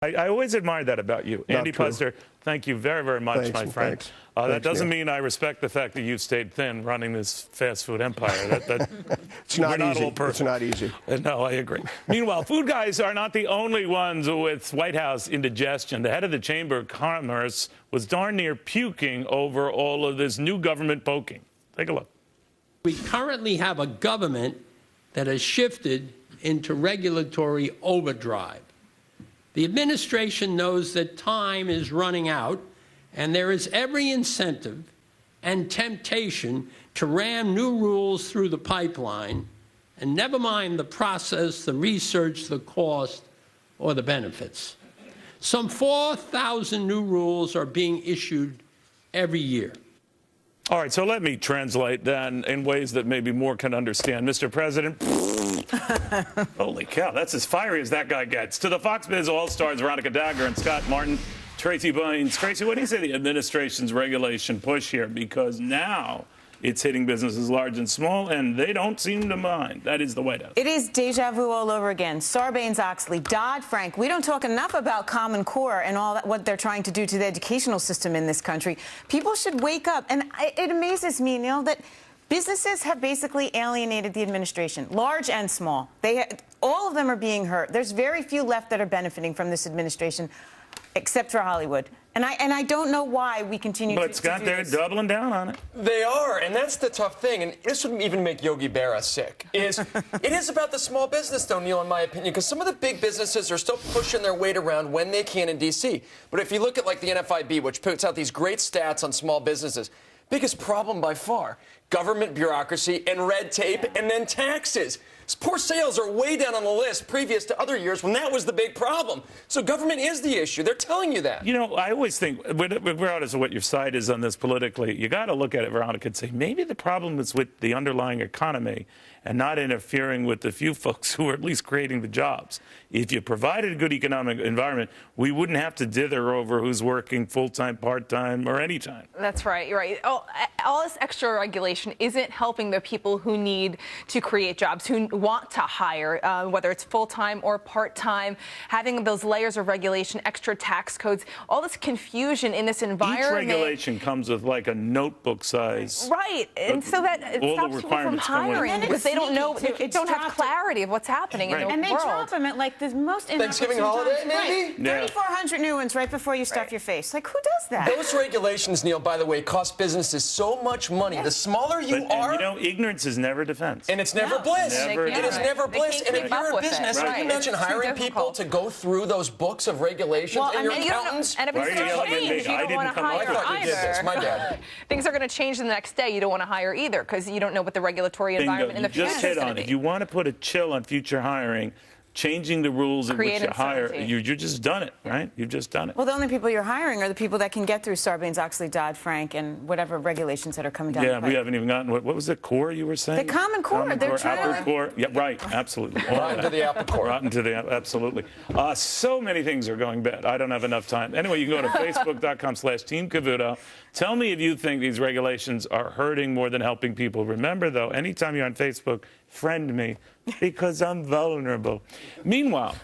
I always admired that about you. Andy Puster, thank you very, very much, my friend. That doesn't mean I respect the fact that you've stayed thin running this fast food empire. It's not easy. It's not easy. No, I agree. Meanwhile, food guys are not the only ones with White House indigestion. The head of the Chamber of Commerce was darn near puking over all of this new government poking. Take a look. We currently have a government that has shifted into regulatory overdrive. The administration knows that time is running out, and there is every incentive and temptation to ram new rules through the pipeline, and never mind the process, the research, the cost, or the benefits. Some 4,000 new rules are being issued every year. All right, so let me translate that in ways that maybe more can understand. Mr. President, holy cow, that's as fiery as that guy gets. To the Fox Biz All-Stars, Veronica Dagger and Scott Martin, Tracy Baines. Tracy, what do you say the administration's regulation push here? Because now it's hitting businesses large and small, and they don't seem to mind. That is the White House. It is deja vu all over again. Sarbanes-Oxley, Dodd-Frank. We don't talk enough about Common Core and all that, what they're trying to do to the educational system in this country. People should wake up. And it amazes me, Neil, that businesses have basically alienated the administration, large and small. All of them are being hurt. There's very few left that are benefiting from this administration, except for Hollywood. And I don't know why we continue to do this. But Scott, they're doubling down on it. They are, and that's the tough thing. And this would even make Yogi Berra sick. It is about the small business, though, Neil, in my opinion, because some of the big businesses are still pushing their weight around when they can in D.C. But if you look at, like, the NFIB, which puts out these great stats on small businesses, biggest problem by far, government bureaucracy and red tape and then taxes. Poor sales are way down on the list previous to other years when that was the big problem. So government is the issue. They're telling you that. You know, I always think, regardless of what your side is on this politically, you got to look at it, Veronica, and say maybe the problem is with the underlying economy and not interfering with the few folks who are at least creating the jobs. If you provided a good economic environment, we wouldn't have to dither over who's working full-time, part-time, or any time. That's right. You're right. All this extra regulation isn't helping the people who need to create jobs, who want to hire, whether it's full-time or part-time, having those layers of regulation, extra tax codes, all this confusion in this environment. Each regulation comes with like a notebook size. Right. And so that it stops people from hiring because they don't know, they don't have clarity of what's happening in the world. And they drop them at like the most Thanksgiving holiday, maybe? Right. 3,400 new ones right before you stuff your face. Like, who does that? Those regulations, Neil, by the way, cost businesses so much money. Yes. The smaller you are... And, you know, ignorance is never defense. And it's never bliss. It is never bliss. And if you're a business, can you imagine hiring people to go through those books of regulations and your accountants? And if it's going to change, you don't want to hire either. My bad. Things are going to change the next day. You don't want to hire either because you don't know what the regulatory environment in the future is going to be. Just hit on it. If you want to put a chill on future hiring, changing the rules in which you hire, you've just done it, right? You've just done it. Well, the only people you're hiring are the people that can get through Sarbanes-Oxley, Dodd-Frank, and whatever regulations that are coming down. Yeah, we haven't even gotten, what was the core you were saying? The Common Core. Apple Core. Yeah, right, absolutely. Rotten to the apple core. Rotten to the apple, absolutely. So many things are going bad. I don't have enough time. Anyway, you can go to facebook.com/Team Cavuto. Tell me if you think these regulations are hurting more than helping people. Remember, though, anytime you're on Facebook, friend me, because I'm vulnerable. Meanwhile,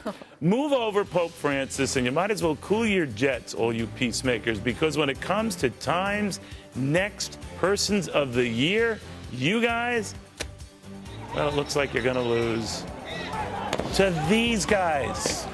move over Pope Francis, and you might as well cool your jets, all you peacemakers, because when it comes to Time's next Persons of the Year, you guys, well, it looks like you're going to lose to these guys.